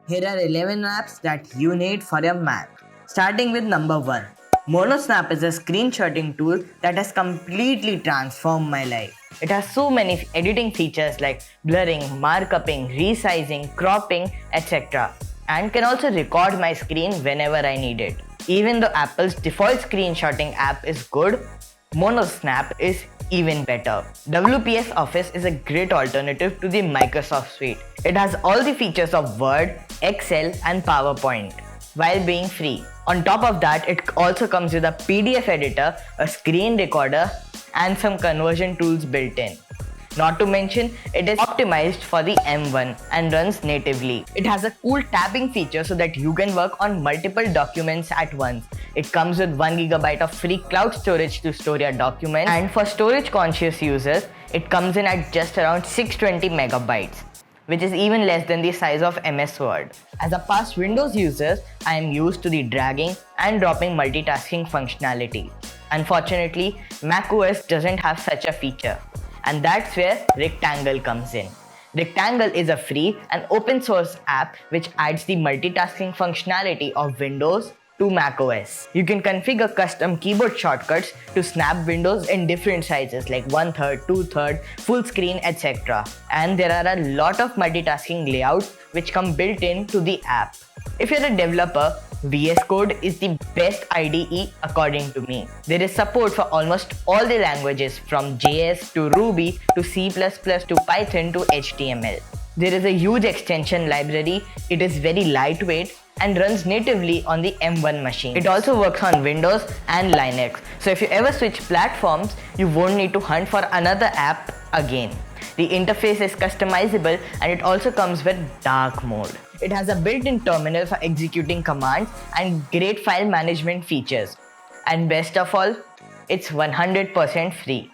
Here are 11 apps that you need for your Mac. Starting with number 1. MonoSnap is a screenshotting tool that has completely transformed my life. It has so many editing features like blurring, markupping, resizing, cropping, etc. and can also record my screen whenever I need it. Even though Apple's default screenshotting app is good, MonoSnap is even better. WPS Office is a great alternative to the Microsoft Suite. It has all the features of Word, Excel and PowerPoint while being free. On top of that, it also comes with a PDF editor, a screen recorder and some conversion tools built in. Not to mention, it is optimized for the M1 and runs natively. It has a cool tabbing feature so that you can work on multiple documents at once. It comes with 1 GB of free cloud storage to store your documents, and for storage conscious users, it comes in at just around 620 megabytes, which is even less than the size of MS Word. As a past Windows user, I am used to the dragging and dropping multitasking functionality. Unfortunately, macOS doesn't have such a feature. And that's where Rectangle comes in. Rectangle is a free and open source app which adds the multitasking functionality of Windows to macOS. You can configure custom keyboard shortcuts to snap windows in different sizes like 1/3, 2/3, full screen, etc. And there are a lot of multitasking layouts which come built into the app. If you're a developer, VS Code is the best IDE according to me. There is support for almost all the languages from JS to Ruby to C++ to Python to HTML. There is a huge extension library, it is very lightweight and runs natively on the M1 machine. It also works on Windows and Linux. So if you ever switch platforms, you won't need to hunt for another app again. The interface is customizable and it also comes with dark mode. It has a built-in terminal for executing commands and great file management features. And best of all, it's 100% free.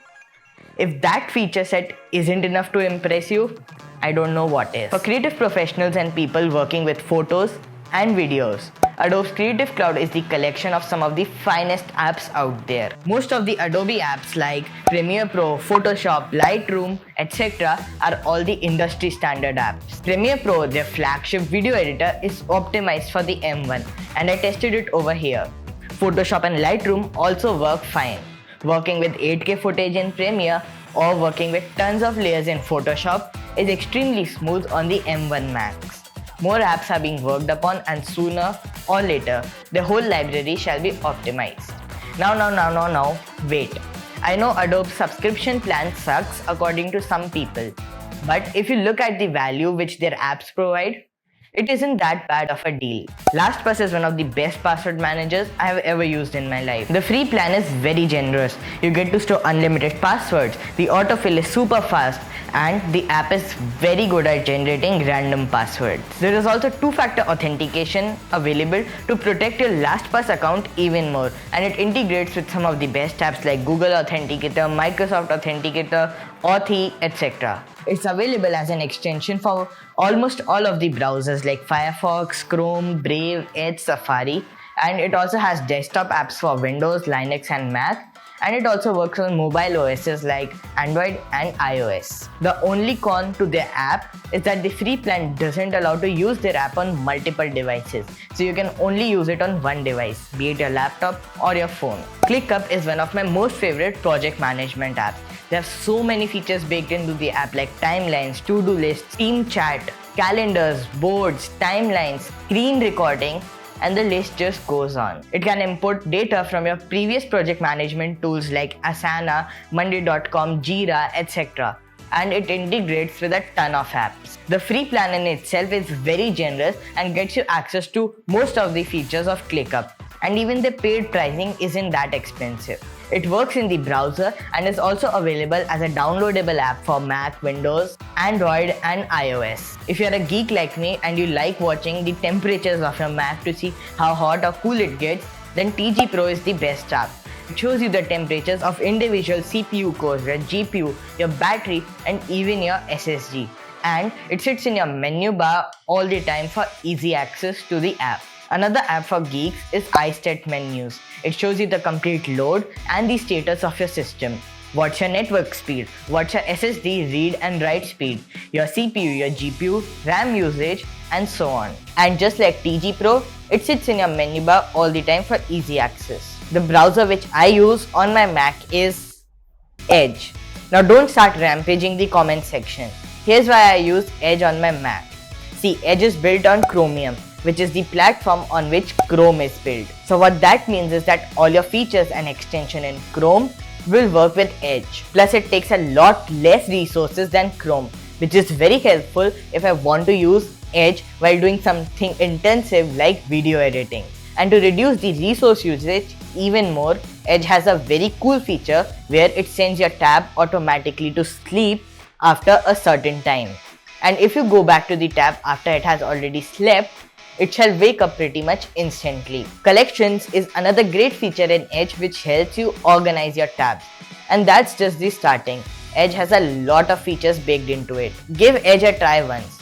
If that feature set isn't enough to impress you, I don't know what is. For creative professionals and people working with photos and videos, Adobe's Creative Cloud is the collection of some of the finest apps out there. Most of the Adobe apps like Premiere Pro, Photoshop, Lightroom, etc. are all the industry standard apps. Premiere Pro, their flagship video editor, is optimized for the M1 and I tested it over here. Photoshop and Lightroom also work fine. Working with 8K footage in Premiere or working with tons of layers in Photoshop is extremely smooth on the M1 Max. More apps are being worked upon and sooner or later, the whole library shall be optimized. Now, wait. I know Adobe's subscription plan sucks according to some people, but if you look at the value which their apps provide, it isn't that bad of a deal. LastPass is one of the best password managers I have ever used in my life. The free plan is very generous. You get to store unlimited passwords, the autofill is super fast, and the app is very good at generating random passwords. There is also two-factor authentication available to protect your LastPass account even more, and it integrates with some of the best apps like Google Authenticator, Microsoft Authenticator, Authy, etc. It's available as an extension for almost all of the browsers like Firefox, Chrome, Brave, Edge, Safari, and it also has desktop apps for Windows, Linux and Mac. And it also works on mobile OSs like Android and iOS. The only con to their app is that the free plan doesn't allow to use their app on multiple devices. So you can only use it on one device, be it your laptop or your phone. ClickUp is one of my most favorite project management apps. There are so many features baked into the app like timelines, to-do lists, team chat, calendars, boards, timelines, screen recording, and the list just goes on. It can import data from your previous project management tools like Asana, Monday.com, Jira, etc. And it integrates with a ton of apps. The free plan in itself is very generous and gets you access to most of the features of ClickUp. And even the paid pricing isn't that expensive. It works in the browser and is also available as a downloadable app for Mac, Windows, Android and iOS. If you're a geek like me and you like watching the temperatures of your Mac to see how hot or cool it gets, then TG Pro is the best app. It shows you the temperatures of individual CPU cores, your GPU, your battery and even your SSD. And it sits in your menu bar all the time for easy access to the app. Another app for geeks is iStat Menus. It shows you the complete load and the status of your system. What's your network speed? What's your SSD read and write speed? Your CPU, your GPU, RAM usage, and so on. And just like TG Pro, it sits in your menu bar all the time for easy access. The browser which I use on my Mac is Edge. Now don't start rampaging the comment section. Here's why I use Edge on my Mac. See, Edge is built on Chromium, which is the platform on which Chrome is built. So what that means is that all your features and extension in Chrome will work with Edge. Plus it takes a lot less resources than Chrome, which is very helpful if I want to use Edge while doing something intensive like video editing. And to reduce the resource usage even more, Edge has a very cool feature where it sends your tab automatically to sleep after a certain time. And if you go back to the tab after it has already slept, it shall wake up pretty much instantly. Collections is another great feature in Edge which helps you organize your tabs. And that's just the starting. Edge has a lot of features baked into it. Give Edge a try once.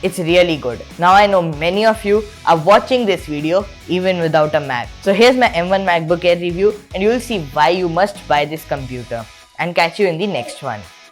It's really good. Now I know many of you are watching this video even without a Mac. So here's my M1 MacBook Air review and you will see why you must buy this computer. And catch you in the next one.